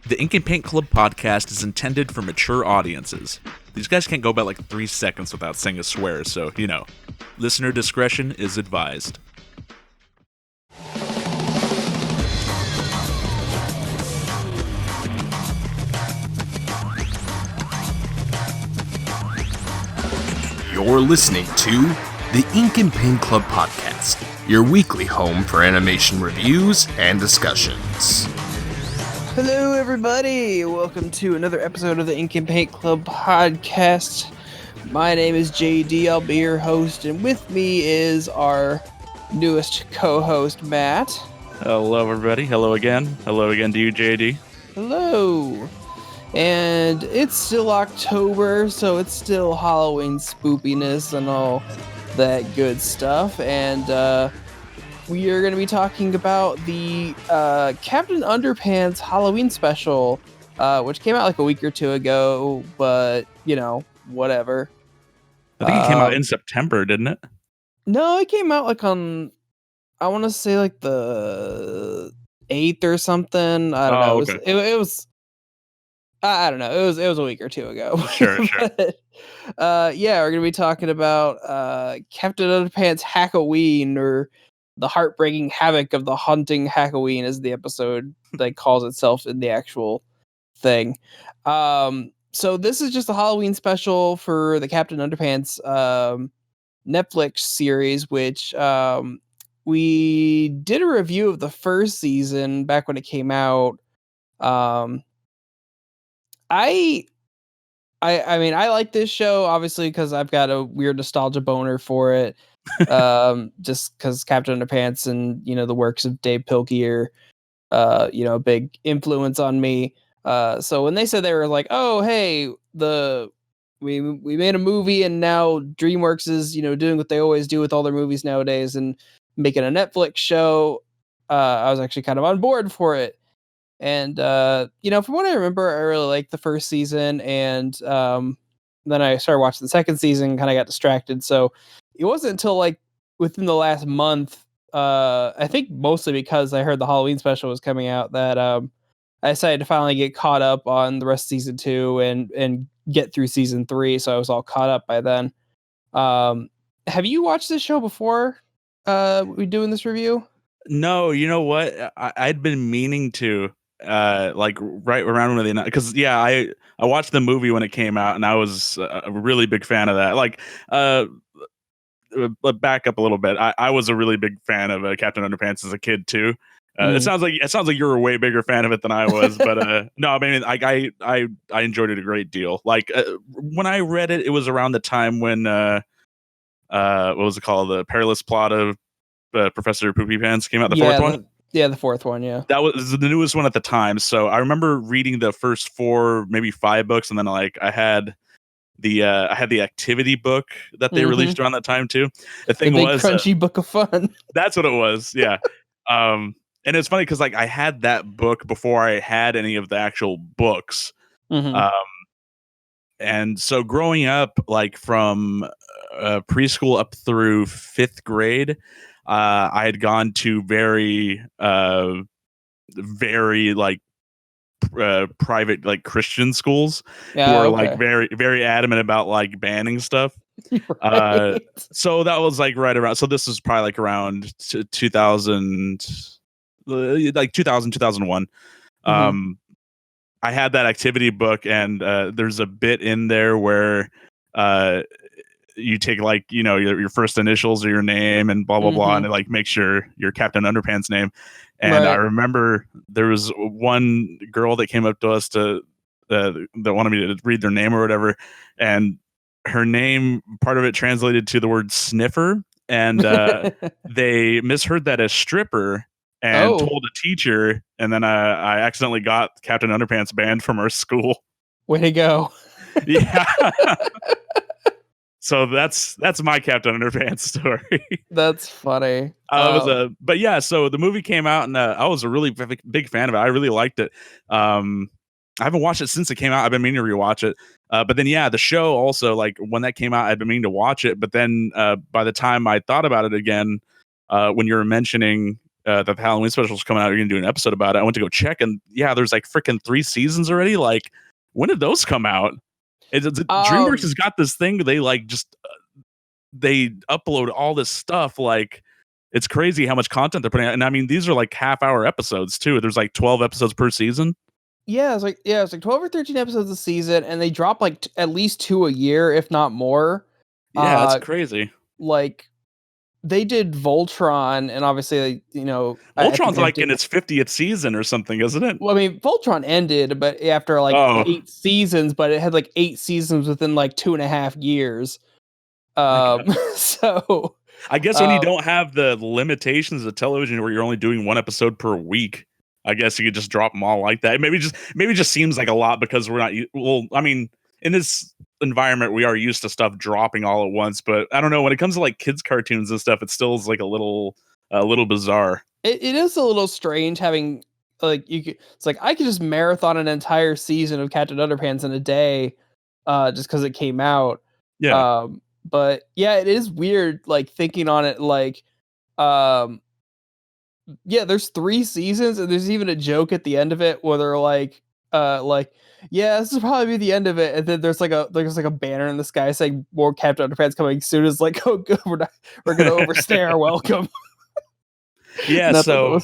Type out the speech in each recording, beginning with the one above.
The Ink and Paint Club podcast is intended for mature audiences. These guys can't go about like 3 seconds without saying a swear, so, listener discretion is advised. You're listening to the Ink and Paint Club podcast, your weekly home for animation reviews and discussions. Hello, everybody. Welcome to another episode of the Ink and Paint Club podcast. My name is JD. I'll be your host, and with me is our newest co-host, Matt. Hello, everybody. Hello again. Hello again to you, JD. Hello. And it's still October, so it's still Halloween spoopiness and all that good stuff. And we are going to be talking about the Captain Underpants Halloween special, which came out like a week or two ago, but, whatever. I think it came out in September, didn't it? No, it came out like on, I want to say like the 8th or something. I don't know. Okay. It was I don't know. It was a week or two ago. Sure. But, yeah, we're gonna be talking about Captain Underpants Hack-A-Ween, or the heartbreaking havoc of the haunting Hack-A-Ween, as the episode like calls itself in the actual thing. So this is just a Halloween special for the Captain Underpants Netflix series, which we did a review of the first season back when it came out. I mean, I like this show, obviously, because I've got a weird nostalgia boner for it. Just because Captain Underpants and, the works of Dave Pilkey are, a big influence on me. So when they said, they were like, oh, hey, we made a movie and now DreamWorks is, doing what they always do with all their movies nowadays and making a Netflix show, I was actually kind of on board for it. And, from what I remember, I really liked the first season, and then I started watching the second season, kind of got distracted. So it wasn't until like within the last month, I think mostly because I heard the Halloween special was coming out, that I decided to finally get caught up on the rest of season 2 and get through season 3. So I was all caught up by then. Have you watched this show before we doing this review? No, you know what? I'd been meaning to, like right around when they, because I watched the movie when it came out, and I was a really big fan of that. Like, but back up a little bit. I was a really big fan of Captain Underpants as a kid too. It sounds like you're a way bigger fan of it than I was, but no, I mean, I enjoyed it a great deal. Like when I read it, it was around the time when what was it called? The Perilous Plot of Professor Poopy Pants came out. The fourth one. The fourth one. Yeah, that was the newest one at the time. So I remember reading the first 4, maybe 5 books, and then like I had the activity book that they released around that time too. The thing was crunchy book of fun. That's what it was. Yeah. And it's funny because like I had that book before I had any of the actual books. And so growing up, like from preschool up through 5th grade, I had gone to very like private like Christian schools who are like very, very adamant about like banning stuff. Right. So that was like right around. So this was probably like around 2000, like 2001. I had that activity book, and there's a bit in there where you take like your first initials or your name and blah blah blah, and it like makes your Captain Underpants name. And right. I remember there was one girl that came up to us that wanted me to read their name or whatever, and her name, part of it translated to the word sniffer, and they misheard that as stripper and told a teacher, and then I accidentally got Captain Underpants banned from our school. Way to go. Yeah. So that's my Captain Underpants story. That's funny. But yeah, so the movie came out, and I was a really big fan of it. I really liked it. I haven't watched it since it came out. I've been meaning to rewatch it. But then, the show also, like when that came out, I'd been meaning to watch it. But then by the time I thought about it again, when you were mentioning that the Halloween special is coming out. You're gonna do an episode about it. I went to go check, and yeah, there's like freaking 3 seasons already. Like, when did those come out? DreamWorks has got this thing. They like just they upload all this stuff. Like, it's crazy how much content they're putting out. And I mean, these are like half-hour episodes too. There's like 12 episodes per season. Yeah, it's like 12 or 13 episodes a season, and they drop like at least 2 a year, if not more. Yeah, that's crazy. Like, they did Voltron, and obviously, you know, Voltron's like in its 50th season or something, isn't it? Well, I mean, Voltron ended, but after like 8 seasons, but it had like 8 seasons within like 2.5 years. So I guess when you don't have the limitations of television where you're only doing 1 episode per week, I guess you could just drop them all like that. Maybe it just seems like a lot because we're not. Well, I mean, in this environment, we are used to stuff dropping all at once. But I don't know, when it comes to like kids cartoons and stuff, it still is like a little bizarre. It is a little strange having like it's like I could just marathon an entire season of Captain Underpants in a day, just because it came out. Yeah. But yeah, it is weird, like thinking on it, like, yeah, there's 3 seasons, and there's even a joke at the end of it where they're like, yeah, this will probably be the end of it, and then there's like a banner in the sky saying more Captain Underpants coming soon. It's like, oh good, we're gonna overstay our welcome. Yeah, so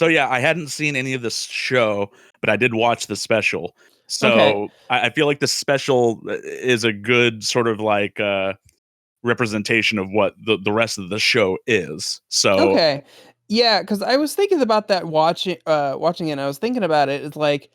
yeah, I hadn't seen any of this show, but I did watch the special. So okay. I feel like the special is a good sort of like representation of what the rest of the show is. So okay. Yeah, because I was thinking about that watching it, and I was thinking about it. It's like,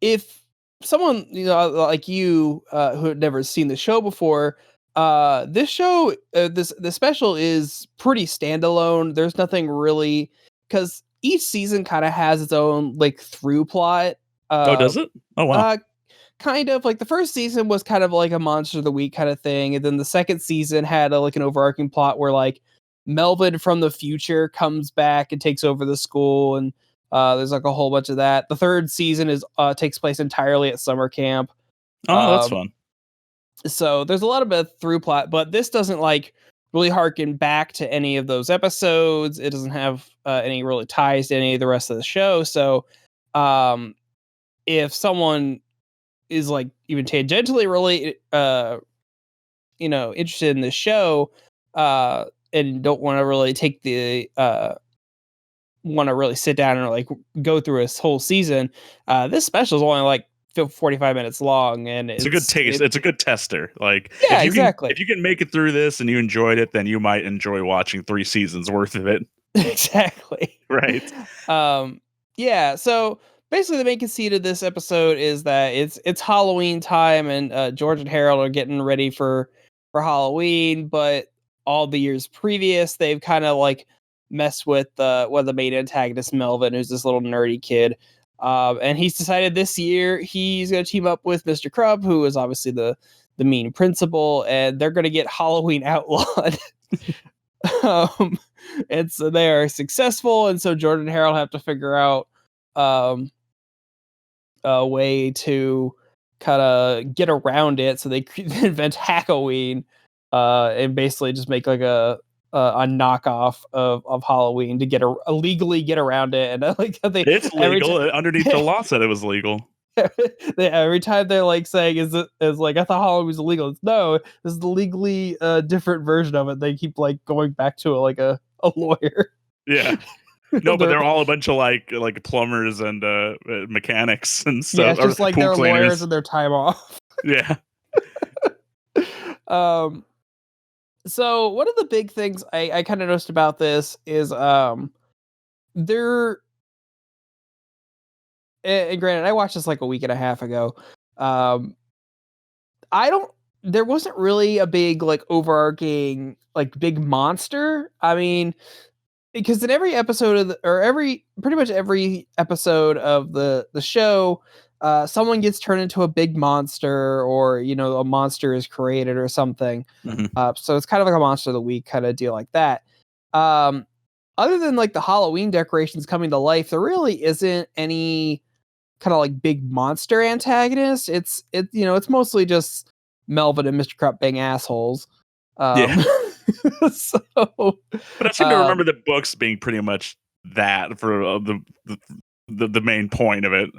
if someone, you know, like you, who had never seen the show before, this show, the special is pretty standalone. There's nothing really, because each season kind of has its own like through plot. Does it? Oh wow. Kind of like the first season was kind of like a monster of the week kind of thing, and then the second season had like an overarching plot where like Melvin from the future comes back and takes over the school, and there's like a whole bunch of that. The third season is takes place entirely at summer camp. Oh, that's fun. So there's a lot of a through plot, but this doesn't like really harken back to any of those episodes. It doesn't have any really ties to any of the rest of the show. So if someone is like even tangentially related, you know, interested in the show, and don't want to really take the want to really sit down and like go through a whole season, this special is only like 45 minutes long, and it's a good taste. It's a good tester. Like, yeah, if you can make it through this and you enjoyed it, then you might enjoy watching 3 seasons worth of it. Exactly. Right. Yeah. So basically, the main conceit of this episode is that it's Halloween time, and George and Harold are getting ready for Halloween. But all the years previous, they've kind of like messed with the main antagonist, Melvin, who's this little nerdy kid. And he's decided this year he's going to team up with Mr. Crumb, who is obviously the mean principal, and they're going to get Halloween outlawed. And so they are successful, and so Jordan and Harold have to figure out a way to kind of get around it. So they invent Hack-A-Ween, and basically just make like a knockoff of Halloween to get legally get around it. And like it's legal underneath the law said it was legal. Every time they're like saying is like I thought Halloween was illegal. It's, no, this is the legally different version of it. They keep like going back to it like a lawyer. Yeah. No, but they're all a bunch of like plumbers and mechanics and stuff. Yeah, it's just like they're lawyers and their time off. Yeah. So one of the big things I kind of noticed about this is there. And granted, I watched this like a week and a half ago. There wasn't really a big like overarching like big monster. I mean, because in every episode of pretty much every episode of the show, someone gets turned into a big monster, or you know, a monster is created or something. Mm-hmm. So it's kind of like a monster of the week kind of deal like that. Other than like the Halloween decorations coming to life, there really isn't any kind of like big monster antagonist. It's mostly just Melvin and Mr. Crumb being assholes. Yeah. So, but I seem to remember the books being pretty much that for the main point of it.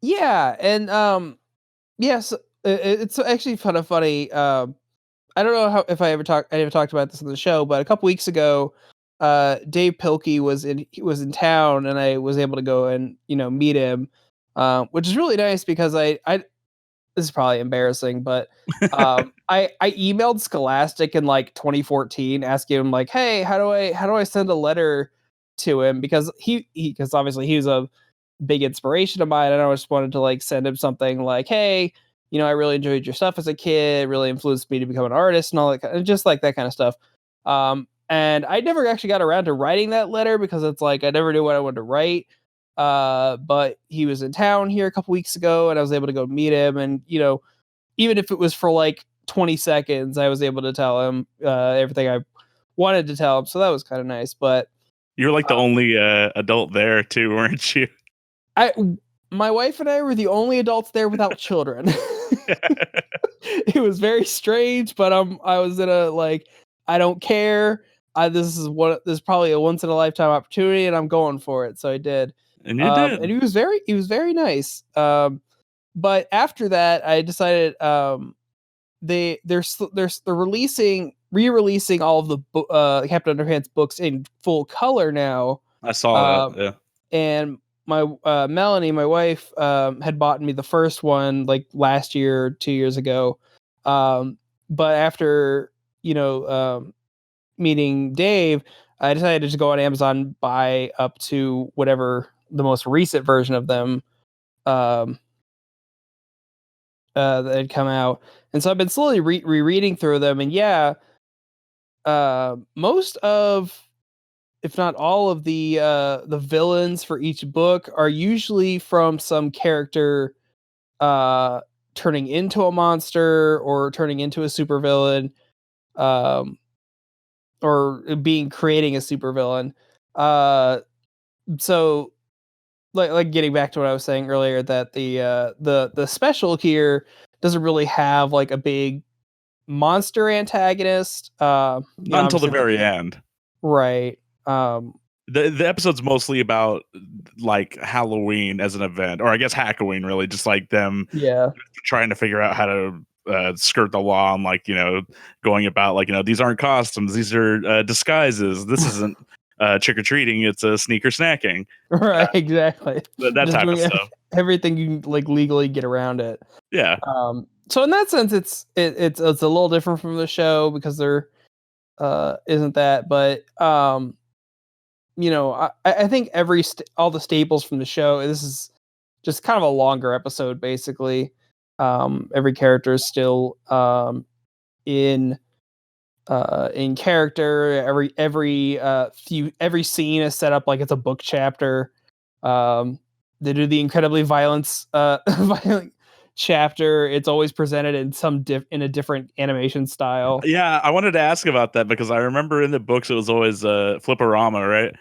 Yeah, and yes, it's actually kind of funny. I don't know if I ever talked about this on the show, but a couple weeks ago, Dave Pilkey he was in town, and I was able to go and meet him, which is really nice because I this is probably embarrassing, but I emailed Scholastic in like 2014 asking him like, hey, how do I send a letter to him, because because obviously he was a big inspiration of mine, and I just wanted to like send him something like, hey, I really enjoyed your stuff as a kid, it really influenced me to become an artist and all that, just like that kind of stuff. And I never actually got around to writing that letter because it's like I never knew what I wanted to write. But he was in town here a couple weeks ago, and I was able to go meet him, and even if it was for like 20 seconds, I was able to tell him everything I wanted to tell him. So that was kind of nice. But you're like the only adult there too, weren't you? My wife and I were the only adults there without children. It was very strange, but I was in a like, I don't care. This is probably a once in a lifetime opportunity, and I'm going for it. So I did. And you did. And he was very nice. But after that, I decided they're re-releasing all of the Captain Underpants books in full color now. I saw that. Yeah. And my Melanie, my wife, had bought me the first one like last year, 2 years ago. But after meeting Dave, I decided to just go on Amazon, buy up to whatever the most recent version of them that had come out. And so I've been slowly rereading through them, and yeah, most of, if not all of the villains for each book are usually from some character turning into a monster or turning into a supervillain, or creating a supervillain. So like getting back to what I was saying earlier, that the special here doesn't really have like a big monster antagonist. Not until the very end. Right. The episode's mostly about like Halloween as an event, or I guess Hack-A-Ween, really, just like them trying to figure out how to skirt the law, and like going about like these aren't costumes, these are disguises. This isn't trick or treating; it's a sneaker snacking. Right, exactly. That type of stuff. Everything you can like legally get around it. Yeah. So in that sense, it's a little different from the show because there isn't that, but I think all the staples from the show. This is just kind of a longer episode, basically. Every character is still in character. Every scene is set up like it's a book chapter. They do the incredibly violent chapter. It's always presented in in a different animation style. Yeah, I wanted to ask about that because I remember in the books it was always Flipperama, right?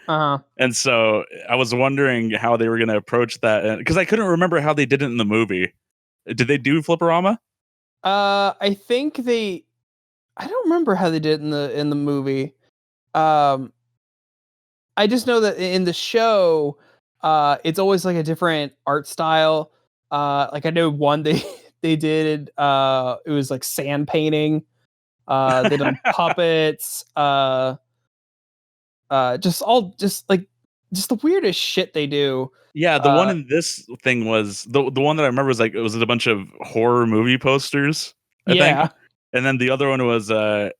And so I was wondering how they were going to approach that, because I couldn't remember how they did it in the movie. Did they do Flipperama? I think I don't remember how they did it in the movie. I just know that in the show, it's always like a different art style. Like I know one they did it was like sand painting. They did puppets. Just the weirdest shit they do. Yeah, the one in this thing was the one that I remember was like it was a bunch of horror movie posters, I think. And then the other one was I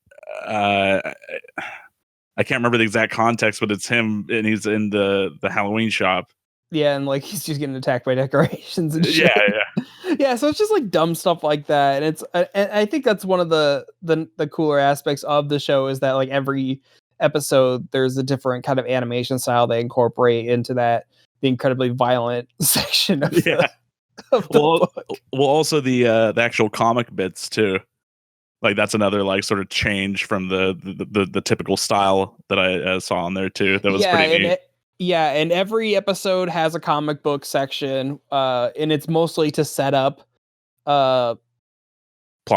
can't remember the exact context, but it's him and he's in the Halloween shop. Yeah, and like he's just getting attacked by decorations and shit. Yeah. Yeah, so it's just like dumb stuff like that, and it's and I think that's one of the cooler aspects of the show, is that like every episode there's a different kind of animation style they incorporate into the incredibly violent section of the book. Well, also the actual comic bits too. Like that's another like sort of change from the typical style that I saw on there too. That was pretty neat. And every episode has a comic book section, and it's mostly to set up plot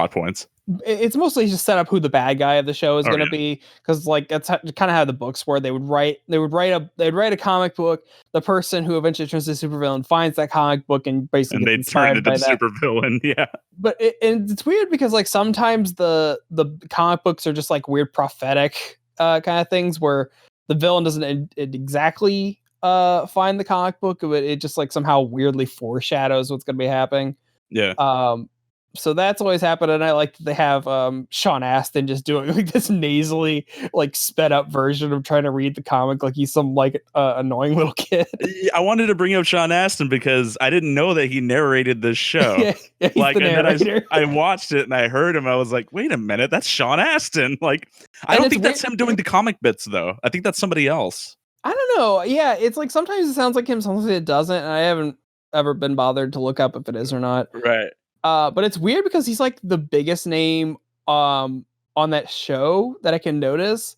points. it's mostly just set up who the bad guy of the show is going to be, because like that's kind of how the books were. They'd write a comic book. The person who eventually turns into a supervillain finds that comic book and basically gets inspired by that supervillain. Yeah, but and it's weird because like sometimes the comic books are just like weird prophetic kind of things where the villain doesn't exactly find the comic book, but it just like somehow weirdly foreshadows what's going to be happening. Yeah. So that's always happened, and I like that they have Sean Astin just doing like this nasally, like sped up version of trying to read the comic like he's some like annoying little kid. I wanted to bring up Sean Astin because I didn't know that he narrated this show. yeah, he's like, the and narrator. then I watched it and I heard him. I was like, wait a minute, that's Sean Astin. Like, I don't think that's him doing the comic bits though. I think that's somebody else. I don't know. Yeah, it's like sometimes it sounds like him, sometimes it doesn't, and I haven't ever been bothered to look up if it is or not. Right. But it's weird because he's like the biggest name on that show that I can notice.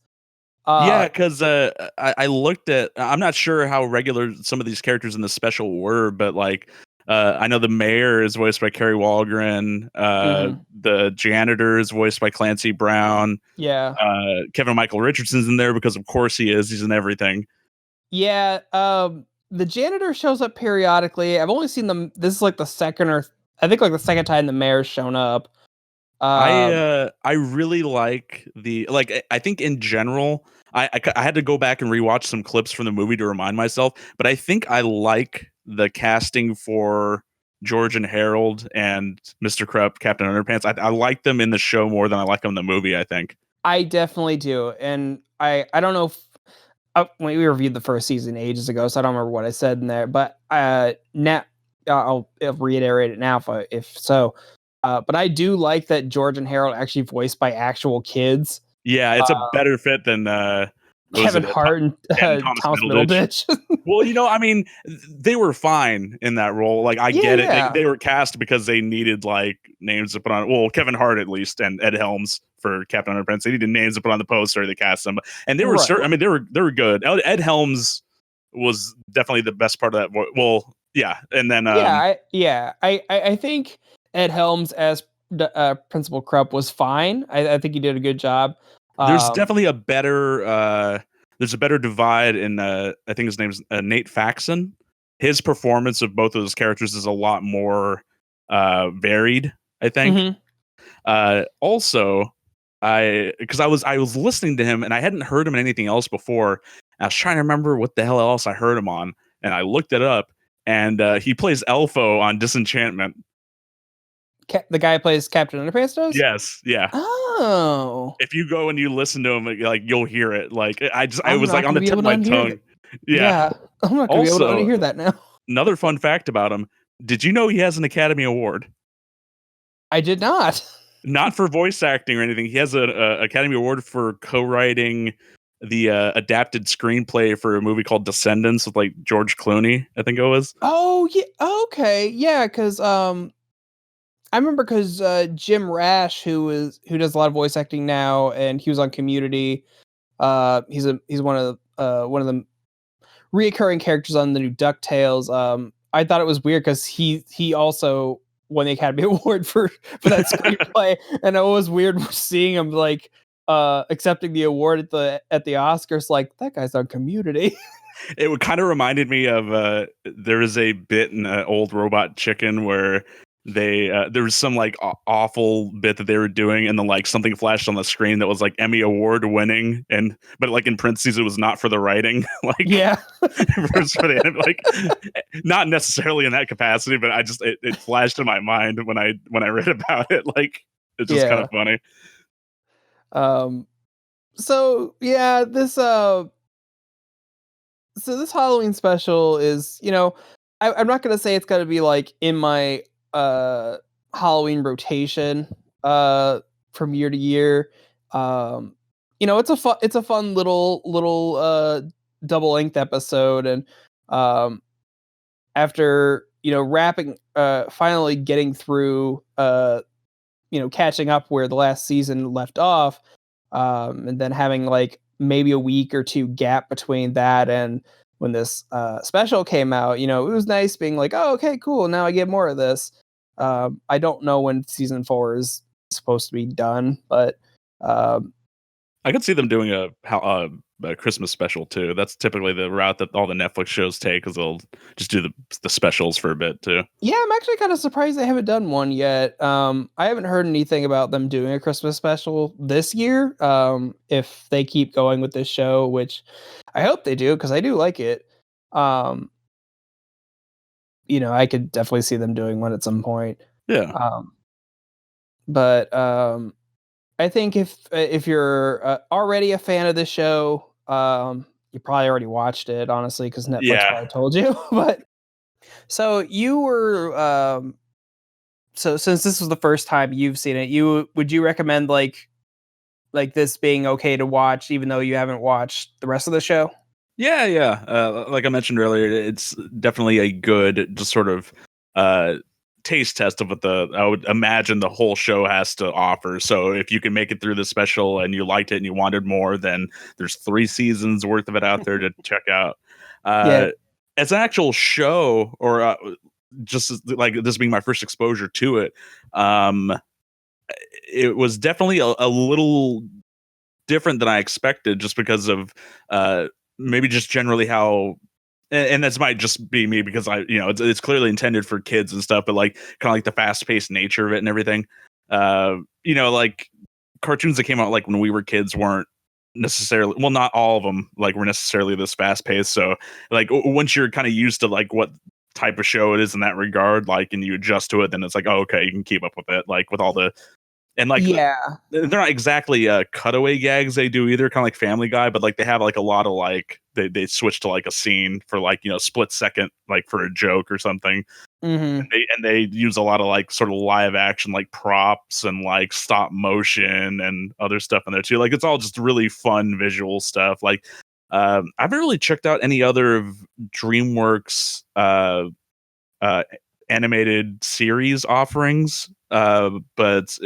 Yeah, because I looked at. I'm not sure how regular some of these characters in the special were, but like I know the mayor is voiced by Kerry Walgren. The janitor is voiced by Clancy Brown. Yeah. Kevin Michael Richardson's in there because of course he is. He's in everything. Yeah. The janitor shows up periodically. I've only seen them. This is like the second the second time the mayor's shown up. I really like I think in general I had to go back and rewatch some clips from the movie to remind myself, but I think I like the casting for George and Harold and Mr. Krupp, Captain Underpants. I like them in the show more than I like them in the movie, I think. I definitely do. And I don't know if when we reviewed the first season ages ago, so I don't remember what I said in there, but now I'll reiterate it now if so. But I do like that George and Harold actually voiced by actual kids. Yeah, it's a better fit than Kevin Hart and Thomas Middleditch. Well, I mean, they were fine in that role. Like, I get it. They were cast because they needed like names to put on. Well, Kevin Hart at least, and Ed Helms for Captain Underpants. They needed names to put on the poster. They cast them, and they were. I mean, they were good. Ed Helms was definitely the best part of that. Well, yeah, and then I think Ed Helms as Principal Krupp was fine. I think he did a good job. There's definitely a better divide in I think his name's Nate Faxon. His performance of both of those characters is a lot more varied, I think. Also, because I was listening to him and I hadn't heard him in anything else before. I was trying to remember what the hell else I heard him on, and I looked it up, and he plays Elfo on Disenchantment. The guy who plays Captain Underpants does? Yes, yeah. Oh. If you go and you listen to him, like you'll hear it. Like I was like on the tip of my tongue. Yeah. I'm not gonna be able to hear that now. Another fun fact about him: did you know he has an Academy Award? I did not. Not for voice acting or anything. He has an Academy Award for co-writing the adapted screenplay for a movie called Descendants with like George Clooney, I think it was. Oh yeah. Okay. Yeah. Because I remember because Jim Rash, who does a lot of voice acting now, and he was on Community. He's one of the reoccurring characters on the new DuckTales. I thought it was weird because he also won the Academy Award for that screenplay, and it was weird seeing him like accepting the award at the Oscars. Like, that guy's on Community. It kind of reminded me of there is a bit in Old Robot Chicken where there was some like awful bit that they were doing, and then like something flashed on the screen that was like Emmy Award winning, but like in parentheses it was not for the writing. Like, yeah, for the like not necessarily in that capacity, but it flashed in my mind when I read about it. Like, it's just kind of funny. So yeah, this Halloween special is, I'm not gonna say it's gonna be like in my Halloween rotation from year to year. It's a fun little double length episode, and after wrapping finally getting through catching up where the last season left off, and then having like maybe a week or two gap between that and when this special came out, it was nice being like, oh, okay, cool, now I get more of this. I don't know when season 4 is supposed to be done, but I could see them doing a Christmas special too. That's typically the route that all the Netflix shows take, because they'll just do the specials for a bit too. Yeah, I'm actually kind of surprised they haven't done one yet. I haven't heard anything about them doing a Christmas special this year. If they keep going with this show, which I hope they do, because I do like it. I could definitely see them doing one at some point. Yeah. But I think if you're already a fan of the show, you probably already watched it, honestly, because Netflix probably told you. But so you were so since this was the first time you've seen it, would you recommend like this being okay to watch, even though you haven't watched the rest of the show? Yeah. Like I mentioned earlier, it's definitely a good just sort of taste test of what I would imagine the whole show has to offer. So if you can make it through the special and you liked it and you wanted more, then there's 3 seasons worth of it out there to check out. As an actual show, or just like this being my first exposure to it, it was definitely a little different than I expected, just because of maybe just generally how, and this might just be me, because it's clearly intended for kids and stuff, but like kind of like the fast paced nature of it and everything. Like cartoons that came out like when we were kids weren't necessarily, well, not all of them like were necessarily this fast paced. So like once you're kind of used to like what type of show it is in that regard, like, and you adjust to it, then it's like, oh, okay, you can keep up with it, like with all the, and like, they're not exactly cutaway gags they do either, kind of like Family Guy, but like they have like a lot of like they switch to like a scene for like split second, like for a joke or something. Mm-hmm. And they use a lot of like sort of live action like props and like stop motion and other stuff in there too. Like it's all just really fun visual stuff. Like I haven't really checked out any other of DreamWorks animated series offerings, but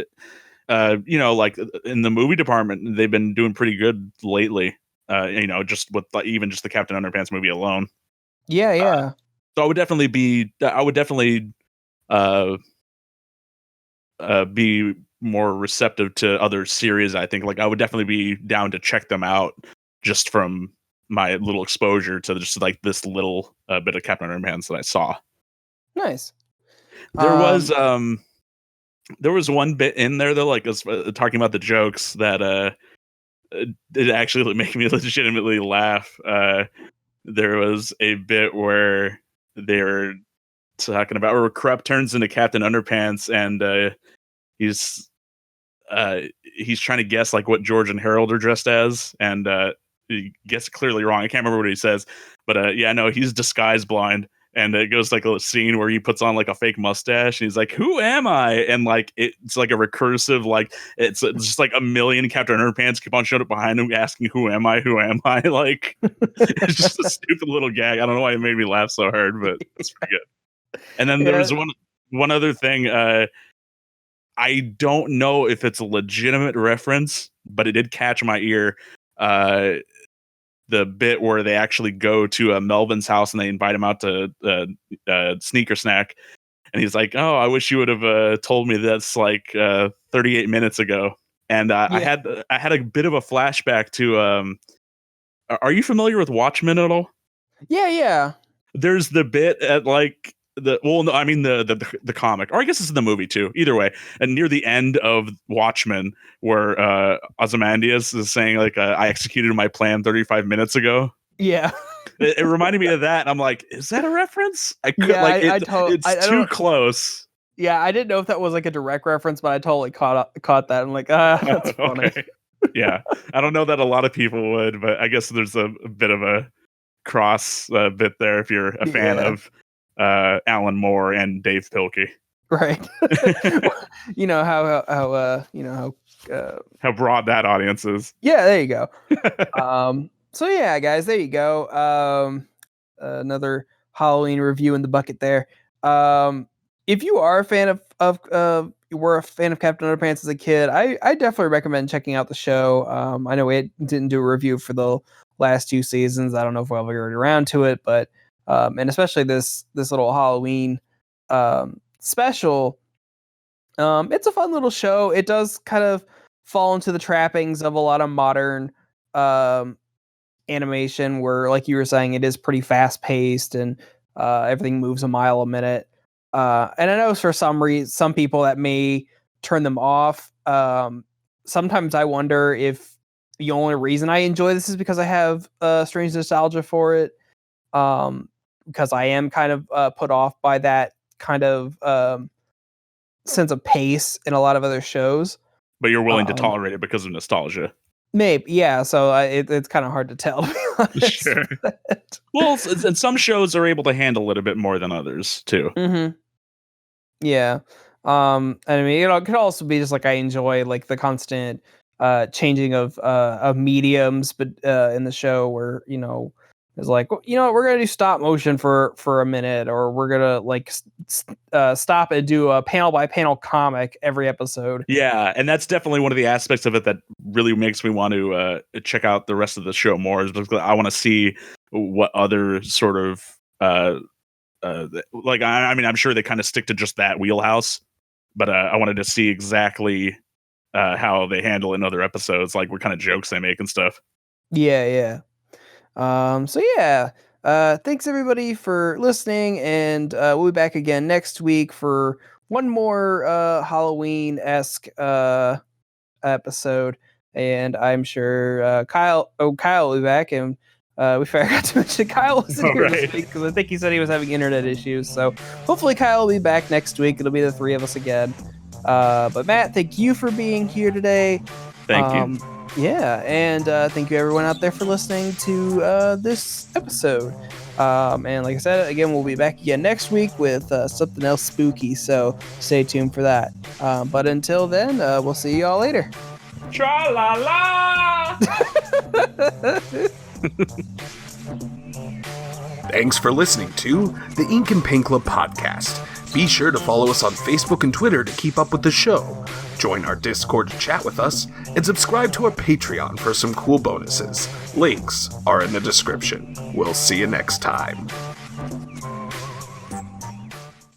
like in the movie department, they've been doing pretty good lately. Just with even just the Captain Underpants movie alone. Yeah. So I would definitely be more receptive to other series. I think like I would definitely be down to check them out, just from my little exposure to just like this little bit of Captain Underpants that I saw. Nice. There was one bit in there though, like talking about the jokes, that it actually made me legitimately laugh. There was a bit where they're talking about, where Krupp turns into Captain Underpants, and he's trying to guess like what George and Harold are dressed as, and he gets clearly wrong. I can't remember what he says, but he's disguise blind. And it goes like a scene where he puts on like a fake mustache, and he's like, "Who am I?" And like it's like a recursive, like it's just like a million Captain Underpants keep on showing up behind him, asking, "Who am I? Who am I?" Like it's just a stupid little gag. I don't know why it made me laugh so hard, but it's pretty good. And then there was one other thing. I don't know if it's a legitimate reference, but it did catch my ear. The bit where they actually go to Melvin's house and they invite him out to sneaker snack, and he's like, "Oh, I wish you would have told me this like 38 minutes ago." And I had a bit of a flashback to. Are you familiar with Watchmen at all? Yeah. There's the bit at like the comic, or I guess it's in the movie too. Either way, and near the end of Watchmen, where Ozymandias is saying like, "I executed my plan 35 minutes ago." Yeah. It reminded me of that, and I'm like, "Is that a reference?" I could it's too close. Yeah, I didn't know if that was like a direct reference, but I totally caught that. I'm like, that's funny. Okay. Yeah, I don't know that a lot of people would, but I guess there's a bit of a cross bit there if you're a fan of Alan Moore and Dave Pilkey. Right. You know how how broad that audience is. Yeah, there you go. So yeah, guys, there you go. Another Halloween review in the bucket there. If you are a fan of you were a fan of Captain Underpants as a kid, I definitely recommend checking out the show. I know we didn't do a review for the last 2 seasons. I don't know if we'll ever get around to it, but and especially this little Halloween special. It's a fun little show. It does kind of fall into the trappings of a lot of modern animation where, like you were saying, it is pretty fast paced and everything moves a mile a minute. And I know for some people that may turn them off. Sometimes I wonder if the only reason I enjoy this is because I have strange nostalgia for it. Because I am kind of put off by that kind of sense of pace in a lot of other shows. But you're willing to tolerate it because of nostalgia. Maybe, yeah. So it's kind of hard to tell. To be honest. Sure. Well, and some shows are able to handle it a bit more than others too. Mm-hmm. Yeah. I mean, it could also be just like I enjoy like the constant changing of mediums, but in the show where it's like, we're gonna do stop motion for a minute, or we're gonna like stop and do a panel by panel comic every episode. Yeah, and that's definitely one of the aspects of it that really makes me want to check out the rest of the show more. Is because I want to see what other sort of like I mean, I'm sure they kind of stick to just that wheelhouse, but I wanted to see exactly how they handle it in other episodes, like what kind of jokes they make and stuff. Yeah. So yeah, thanks everybody for listening, and we'll be back again next week for one more Halloween-esque episode, and I'm sure Kyle will be back, and we forgot to mention Kyle wasn't here this week because I think he said he was having internet issues, so hopefully Kyle will be back next week. It'll be the three of us again. But Matt, thank you for being here today. Thank you. Yeah, and thank you everyone out there for listening to this episode. And like I said, again, we'll be back again next week with something else spooky, so stay tuned for that. But until then, we'll see y'all later. Tra-la-la! Thanks for listening to the Ink and Paint Club podcast. Be sure to follow us on Facebook and Twitter to keep up with the show. Join our Discord to chat with us, and subscribe to our Patreon for some cool bonuses. Links are in the description. We'll see you next time.